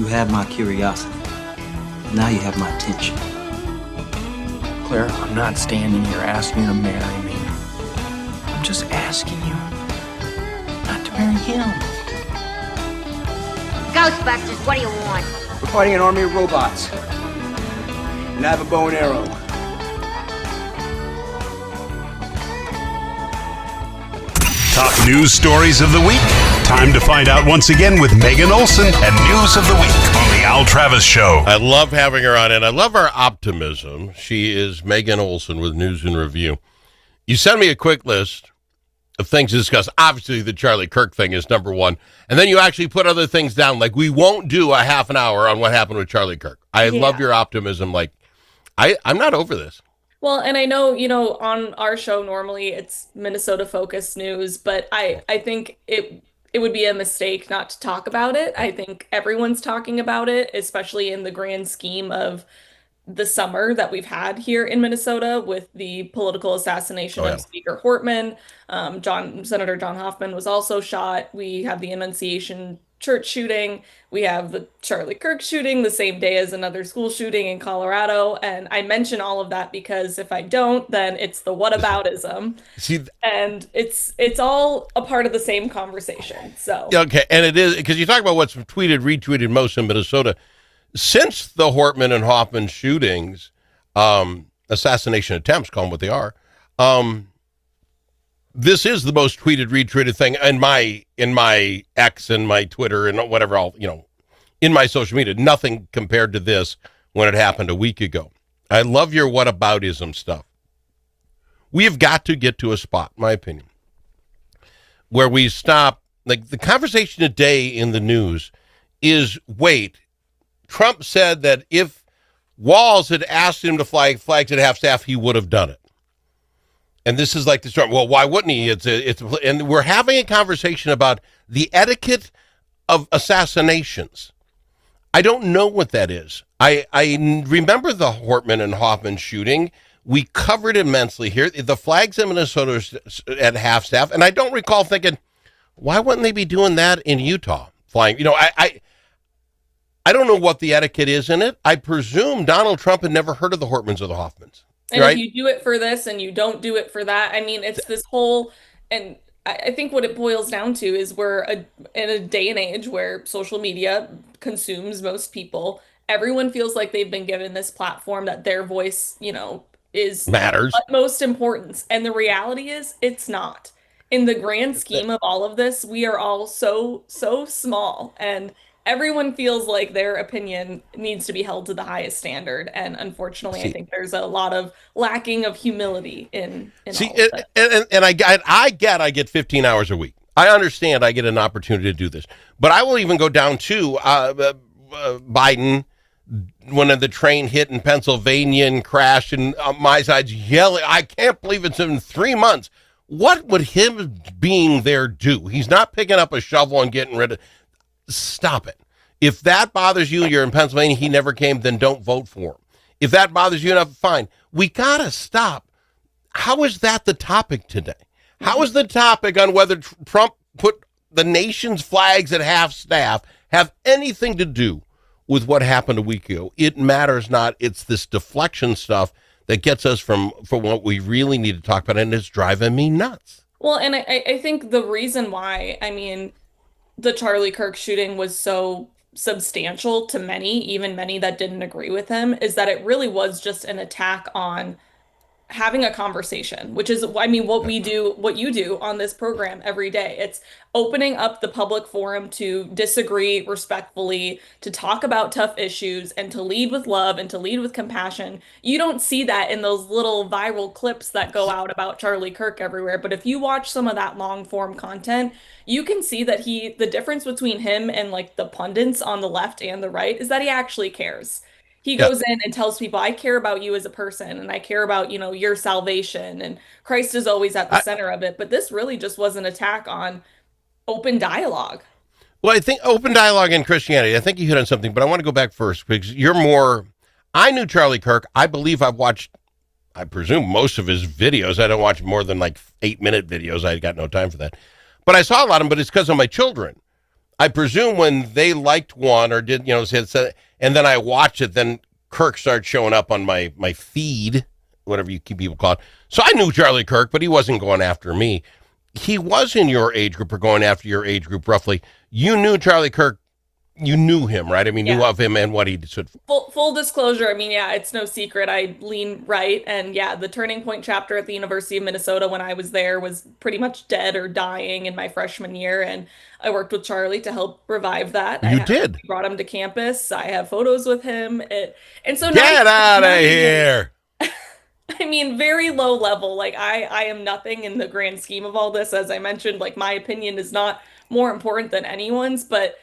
had my curiosity. Now you have my attention. Claire, I'm not standing here asking you to marry me. I'm just asking you not to marry him. Ghostbusters, what do you want? We're fighting an army of robots. And I have a bow and arrow. Top news stories of the week. Time to find out once again with Megan Olson and News of the Week on the Al Travis Show. I love having her on, and I love her optimism. She is Megan Olson with News and Review. You sent me a quick list of things to discuss. Obviously, the Charlie Kirk thing is number one. And then you actually put other things down, like we won't do a half an hour on what happened with Charlie Kirk. I love your optimism. Like, I'm not over this. Well, and I know, on our show, normally it's Minnesota-focused news, but I think it would be a mistake not to talk about it. I think everyone's talking about it, especially in the grand scheme of the summer that we've had here in Minnesota with the political assassination of Speaker Hortman. Senator John Hoffman was also shot. We have the Annunciation Church shooting. We have the Charlie Kirk shooting the same day as another school shooting in Colorado. And I mention all of that because if I don't, then it's the whataboutism. And it's all a part of the same conversation. So okay, and it is because you talk about what's tweeted, retweeted most in Minnesota since the Hortman and Hoffman shootings, assassination attempts, call them what they are. This is the most tweeted, retweeted thing in my X and my Twitter and whatever in my social media. Nothing compared to this when it happened a week ago. I love your whataboutism stuff. We have got to get to a spot, in my opinion, where we stop. Like the conversation today in the news is, wait, Trump said that if Walz had asked him to fly flags at half-staff, he would have done it. And this is like the start. Well, why wouldn't he? And we're having a conversation about the etiquette of assassinations. I don't know what that is. I remember the Hortman and Hoffman shooting. We covered immensely here. The flags in Minnesota at half-staff. And I don't recall thinking, why wouldn't they be doing that in Utah? Flying, I don't know what the etiquette is in it. I presume Donald Trump had never heard of the Hortmans or the Hoffmans. And right? If you do it for this and you don't do it for that, I mean, it's this whole, and I think what it boils down to is we're in a day and age where social media consumes most people. Everyone feels like they've been given this platform that their voice, is matters, utmost importance. And the reality is it's not. In the grand scheme of all of this, we are all so small, and everyone feels like their opinion needs to be held to the highest standard. And unfortunately, I think there's a lot of lacking of humility in all of that. And I get 15 hours a week. I understand I get an opportunity to do this. But I will even go down to Biden when the train hit in Pennsylvania and crashed, and my side's yelling, I can't believe it's in 3 months. What would him being there do? He's not picking up a shovel and getting rid of. Stop it. If that bothers you, you're in Pennsylvania, he never came, then don't vote for him. If that bothers you enough, fine. We got to stop. How is that the topic today? How is the topic on whether Trump put the nation's flags at half-staff have anything to do with what happened a week ago? It matters not. It's this deflection stuff that gets us from what we really need to talk about, and it's driving me nuts. Well, and I think the reason why, the Charlie Kirk shooting was so substantial to many, even many that didn't agree with him, is that it really was just an attack on having a conversation, which is, what you do on this program every day. It's opening up the public forum to disagree respectfully, to talk about tough issues, and to lead with love and to lead with compassion. You don't see that in those little viral clips that go out about Charlie Kirk everywhere. But if you watch some of that long form content, you can see that the difference between him and like the pundits on the left and the right is that he actually cares. He goes in and tells people, I care about you as a person, and I care about, your salvation, and Christ is always at the center of it. But this really just was an attack on open dialogue. Well, I think open dialogue in Christianity, I think you hit on something, but I want to go back first because I knew Charlie Kirk. I believe I've watched, I presume, most of his videos. I don't watch more than like 8-minute videos. I got no time for that. But I saw a lot of them, but it's because of my children. I presume when they liked one or did, said, and then I watched it, then Kirk started showing up on my feed, whatever you people call it. So I knew Charlie Kirk, but he wasn't going after me. He was in your age group or going after your age group roughly. You knew Charlie Kirk. You knew him, right? I mean, knew of him and what he stood for. Full disclosure, I mean, yeah, it's no secret. I lean right. And yeah, the Turning Point chapter at the University of Minnesota when I was there was pretty much dead or dying in my freshman year. And I worked with Charlie to help revive that. You did? Brought him to campus. I have photos with him. And so get out of here. I mean, very low level. Like I am nothing in the grand scheme of all this. As I mentioned, like my opinion is not more important than anyone's, but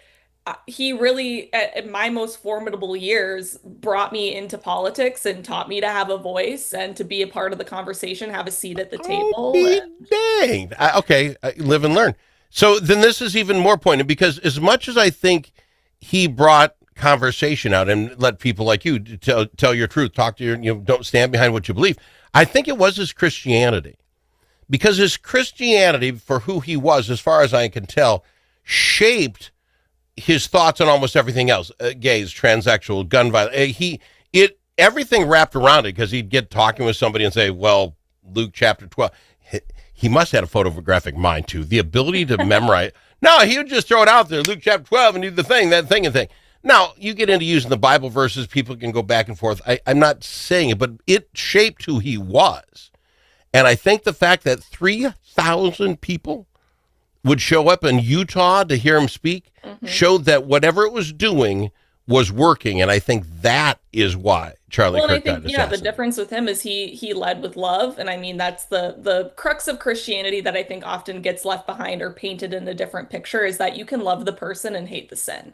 he really, at my most formidable years, brought me into politics and taught me to have a voice and to be a part of the conversation, have a seat at the table. Dang. Okay, live and learn. So then this is even more poignant because as much as I think he brought conversation out and let people like you tell your truth, talk to your, don't stand behind what you believe, I think it was his Christianity. Because his Christianity, for who he was, as far as I can tell, shaped his thoughts on almost everything else, gays, transsexual, gun violence. Everything wrapped around it because he'd get talking with somebody and say, well, Luke chapter 12. He must have had a photographic mind too. The ability to memorize. No, he would just throw it out there. Luke chapter 12 and do the thing, that thing and thing. Now, you get into using the Bible verses, people can go back and forth. I'm not saying it, but it shaped who he was. And I think the fact that 3,000 people would show up in Utah to hear him speak showed that whatever it was doing was working. And I think that is why Charlie Kirk got assassinated. The difference with him is he led with love. And I mean, that's the crux of Christianity that I think often gets left behind or painted in a different picture is that you can love the person and hate the sin.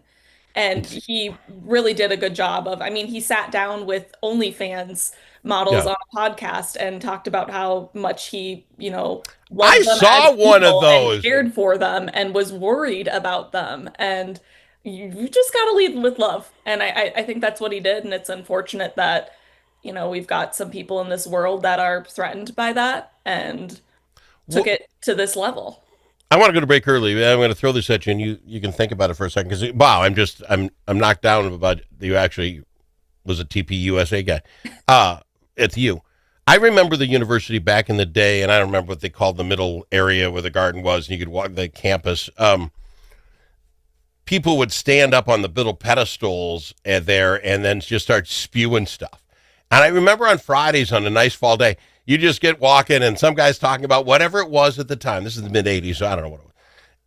And he really did a good job of, I mean, he sat down with OnlyFans models on a podcast and talked about how much he, loved I them saw one of those. and cared for them and was worried about them. And you just got to lead with love. And I think that's what he did. And it's unfortunate that, we've got some people in this world that are threatened by that and took it to this level. I want to go to break early. I'm going to throw this at you, and you can think about it for a second. Because wow, I'm knocked down about you actually was a TPUSA guy. It's you. I remember the university back in the day, and I don't remember what they called the middle area where the garden was, and you could walk the campus. People would stand up on the little pedestals there, and then just start spewing stuff. And I remember on Fridays on a nice fall day, you just get walking and some guy's talking about whatever it was at the time. This is the mid 80s, so I don't know what it was.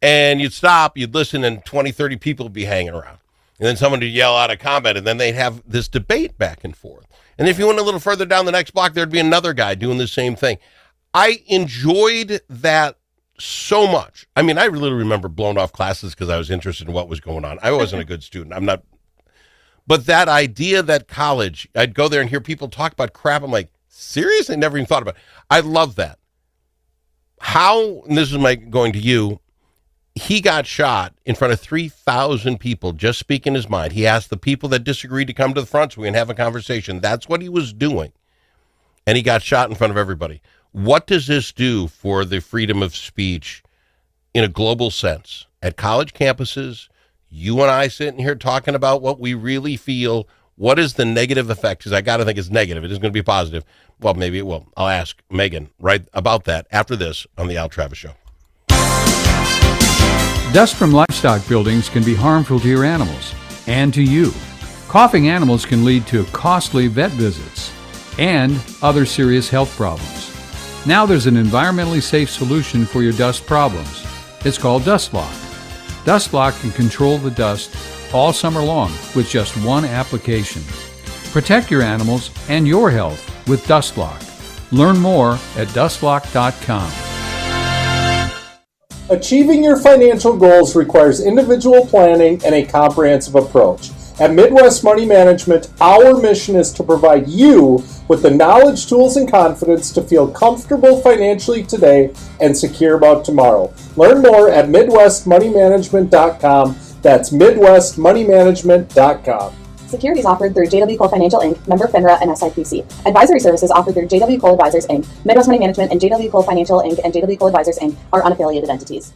And you'd stop, you'd listen, and 20, 30 people would be hanging around. And then someone would yell out a comment, and then they'd have this debate back and forth. And if you went a little further down the next block, there'd be another guy doing the same thing. I enjoyed that so much. I mean, I really remember blown off classes because I was interested in what was going on. I wasn't a good student. I'm not. But that idea that college, I'd go there and hear people talk about crap. I'm like, seriously? Never even thought about it. I love that. How, and this is going to you, he got shot in front of 3,000 people just speaking his mind. He asked the people that disagreed to come to the front so we can have a conversation. That's what he was doing. And he got shot in front of everybody. What does this do for the freedom of speech in a global sense? At college campuses, you and I sitting here talking about what we really feel. What is the negative effect? Because I got to think it's negative. It isn't going to be positive. Well, maybe it will. I'll ask Megan right about that after this on the Al Travis Show. Dust from livestock buildings can be harmful to your animals and to you. Coughing animals can lead to costly vet visits and other serious health problems. Now there's an environmentally safe solution for your dust problems. It's called DustLock. DustLock can control the dust all summer long with just one application. Protect your animals and your health with DustLock. Learn more at dustlock.com. Achieving your financial goals requires individual planning and a comprehensive approach. At Midwest Money Management, our mission is to provide you with the knowledge, tools, and confidence to feel comfortable financially today and secure about tomorrow. Learn more at MidwestMoneyManagement.com. That's MidwestMoneyManagement.com. Securities offered through JW Cole Financial Inc., member FINRA and SIPC. Advisory services offered through JW Cole Advisors Inc., Midwest Money Management, and JW Cole Financial Inc. and JW Cole Advisors Inc. are unaffiliated entities.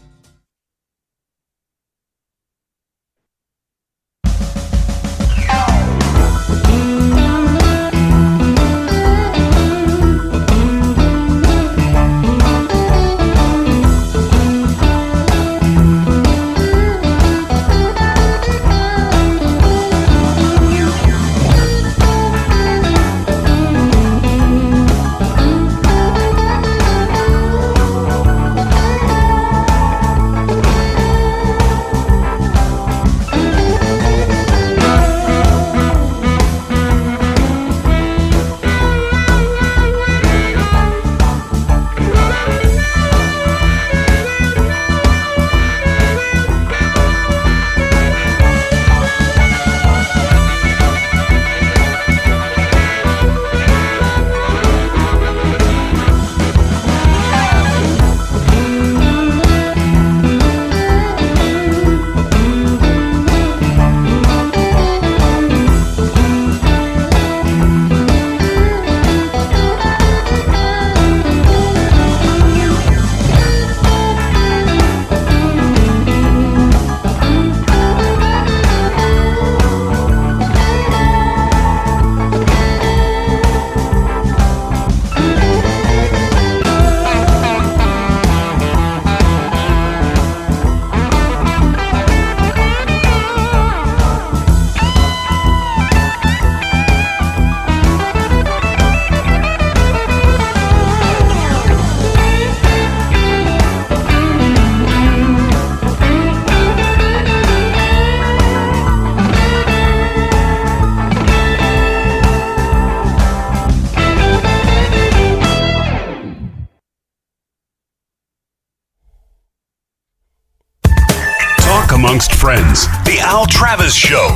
friends. The Al Travis Show.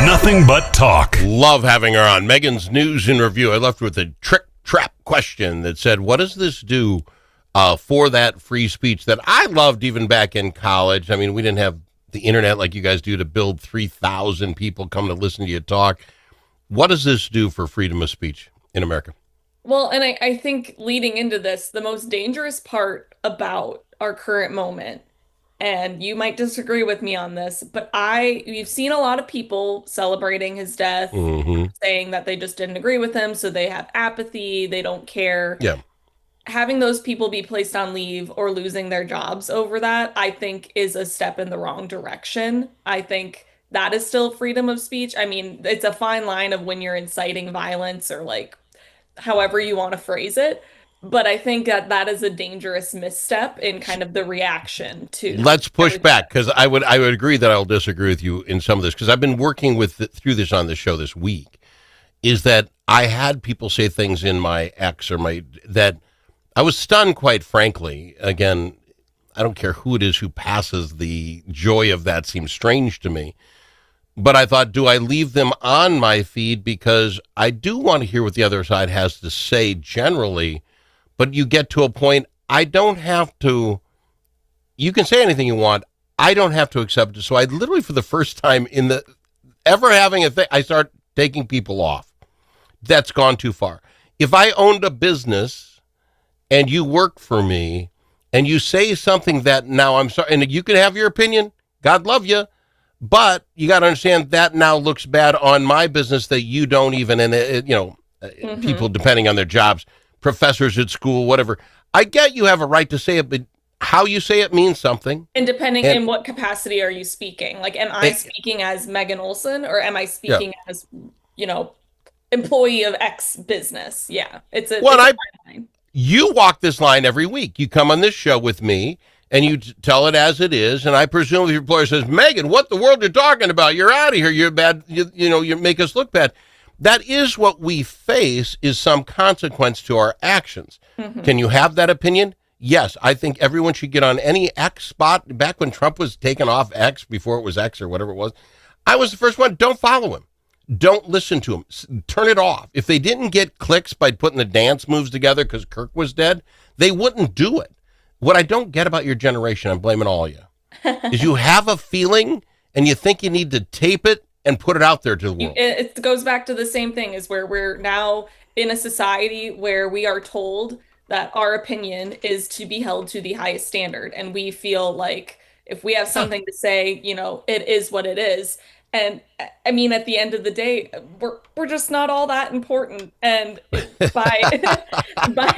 Nothing but talk. Love having her on. Megan's News and Review. I left with a trick trap question that said, what does this do for that free speech that I loved even back in college? I mean, we didn't have the internet like you guys do to build 3,000 people come to listen to you talk. What does this do for freedom of speech in America? Well, and I think leading into this, the most dangerous part about our current moment, and you might disagree with me on this, but you've seen a lot of people celebrating his death, saying that they just didn't agree with him, so they have apathy, they don't care. Yeah. Having those people be placed on leave or losing their jobs over that, I think is a step in the wrong direction. I think that is still freedom of speech. I mean, it's a fine line of when you're inciting violence or like however you want to phrase it. But I think that is a dangerous misstep in kind of the reaction to. Let's push back, because I would agree that I'll disagree with you in some of this, because I've been working through this on the show this week, is that I had people say things in my X or that I was stunned, quite frankly. Again, I don't care who it is who passes, the joy of that seems strange to me. But I thought, do I leave them on my feed? Because I do want to hear what the other side has to say generally. But you get to a point, I don't have to, you can say anything you want, I don't have to accept it. So I literally, for the first time ever having a thing, I start taking people off. That's gone too far. If I owned a business and you work for me and you say something that now I'm sorry, and you can have your opinion, God love you, but you got to understand that now looks bad on my business that you don't even, and people depending on their jobs, professors at school, whatever. I get you have a right to say it, but how you say it means something. And depending in what capacity are you speaking? Like, am I speaking as Megan Olson, or am I speaking as, employee of X business? Yeah, it's a fine line. You walk this line every week. You come on this show with me, and you tell it as it is. And I presume if your employer says, Megan, what the world are you talking about? You're out of here. You're bad. You make us look bad. That is what we face, is some consequence to our actions. Can you have that opinion? Yes. I think everyone should get on any X spot. Back when Trump was taken off X, before it was X or whatever it was, I was the first one. Don't follow him. Don't listen to him. Turn it off. If they didn't get clicks by putting the dance moves together because Kirk was dead, they wouldn't do it. What I don't get about your generation, I'm blaming all of you, is you have a feeling and you think you need to tape it and put it out there to the world. It goes back to the same thing, is where we're now in a society where we are told that our opinion is to be held to the highest standard. And we feel like if we have something to say, it is what it is. And I mean, at the end of the day, we're just not all that important. And by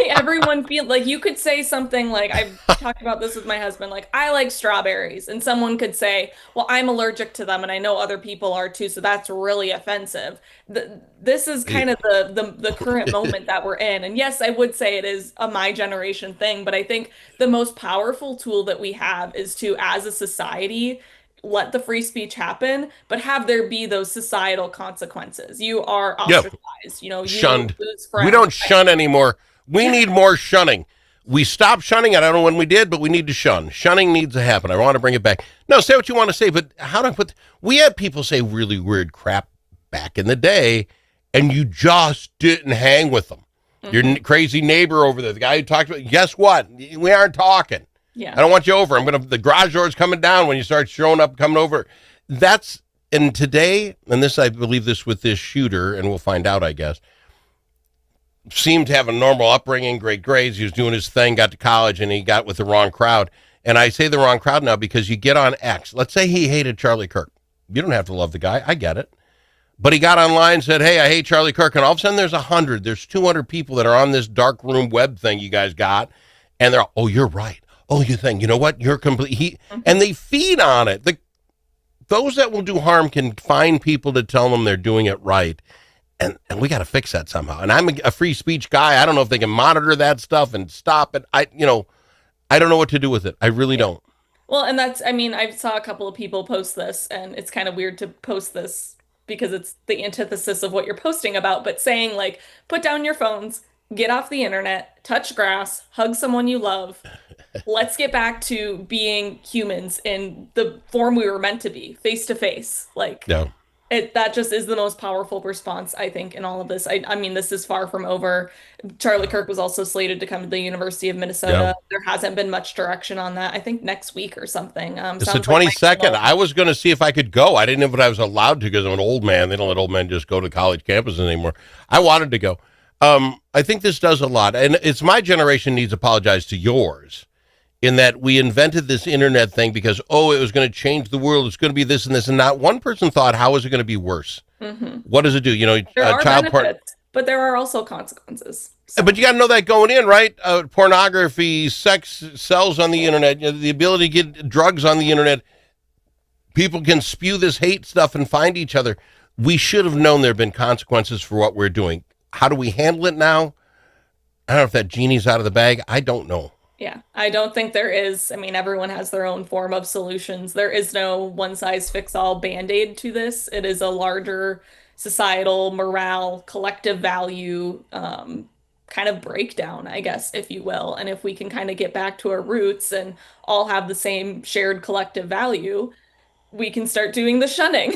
everyone feel like, you could say something like, I've talked about this with my husband, like, I like strawberries, and someone could say, well, I'm allergic to them and I know other people are too, so that's really offensive. This is kind of the current moment that we're in. And yes, I would say it is a my generation thing, but I think the most powerful tool that we have is to, as a society, let the free speech happen, but have there be those societal consequences. You are ostracized, you shunned. Lose friends. We don't shun anymore. We need more shunning. We stopped shunning. I don't know when we did, but we need to shun. Shunning needs to happen. I want to bring it back. No, say what you want to say, but how do I put, we had people say really weird crap back in the day, and you just didn't hang with them. Your crazy neighbor over there, the guy who talked about, guess what? We aren't talking. Yeah. I don't want you over. The garage door's coming down when you start showing up, coming over. And today, and this, I believe this with this shooter, and we'll find out, I guess, seemed to have a normal upbringing, great grades. He was doing his thing, got to college, and he got with the wrong crowd. And I say the wrong crowd now because you get on X. Let's say he hated Charlie Kirk. You don't have to love the guy. I get it. But he got online and said, hey, I hate Charlie Kirk. And all of a sudden there's 100, there's 200 people that are on this dark room web thing you guys got. And they're all, oh, you're right. Oh, you think, you know what? You're complete. And they feed on it. Those that will do harm can find people to tell them they're doing it right. And we got to fix that somehow. And I'm a free speech guy. I don't know if they can monitor that stuff and stop it. I don't know what to do with it. I really don't. Well, and I saw a couple of people post this, and it's kind of weird to post this because it's the antithesis of what you're posting about, but saying put down your phones, get off the internet, touch grass, hug someone you love. let's get back to being humans in the form we were meant to be, face to face. Like, Yeah. that just is the most powerful response, I think, in all of this. I mean, this is far from over. Charlie Kirk was also slated to come to the University of Minnesota. Yeah. There hasn't been much direction on that. I think next week or something. It's the sounds like 22nd. I was going to see if I could go. I didn't know if I was allowed to because I'm an old man. They don't let old men just go to college campuses anymore. I wanted to go. I think this does a lot. And it's my generation needs to apologize to yours in that we invented this internet thing because, it was going to change the world. It's going to be this and this. And not one person thought, how is it going to be worse? Mm-hmm. What does it do? You know, There are child benefits, but there are also consequences. But you got to know that going in, right? Pornography, sex sells on the internet, the ability to get drugs on the internet. People can spew this hate stuff and find each other. We should have known there have been consequences for what we're doing. How do we handle it now? I don't know if that genie's out of the bag. I don't know. Yeah, I don't think there is. I mean, everyone has their own form of solutions. There is no one-size-fits-all band-aid to this. It is a larger societal, morale, collective value kind of breakdown, I guess, if you will. And if we can kind of get back to our roots and all have the same shared collective value, we can start doing the shunning.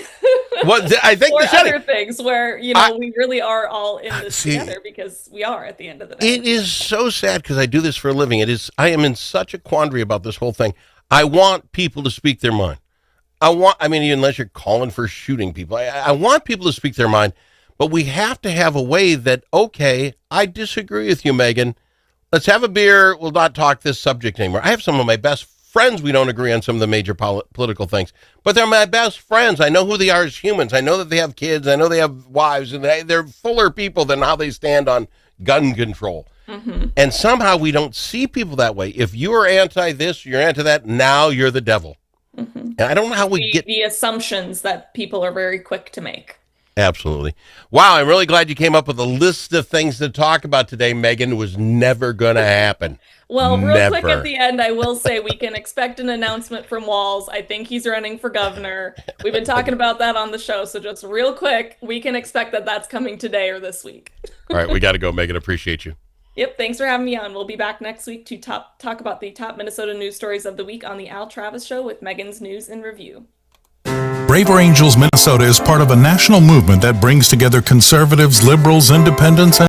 I think or the shunning. other things where, we really are all in this together because we are at the end of the day. It is so sad because I do this for a living. I am in such a quandary about this whole thing. I want people to speak their mind. Unless you're calling for shooting people, I want people to speak their mind, but we have to have a way that, okay, I disagree with you, Megan. Let's have a beer. We'll not talk this subject anymore. I have some of my best friends. We don't agree on some of the major political things, but they're my best friends. I know who they are as humans. I know that they have kids. I know they have wives, and they're fuller people than how they stand on gun control. Mm-hmm. And somehow we don't see people that way. If you are anti this, you're anti that, now you're the devil. Mm-hmm. And I don't know how we get the assumptions that people are very quick to make. Absolutely. Wow, I'm really glad you came up with a list of things to talk about today, Megan. It was never going to happen. Well, real quick at the end, I will say we can expect an announcement from Walz. I think he's running for governor. We've been talking about that on the show. So just real quick, we can expect that that's coming today or this week. All right, we got to go, Megan. Appreciate you. Yep, thanks for having me on. We'll be back next week to talk about the top Minnesota news stories of the week on the Al Travis Show with Megan's News in Review. Braver Angels Minnesota is part of a national movement that brings together conservatives, liberals, independents, and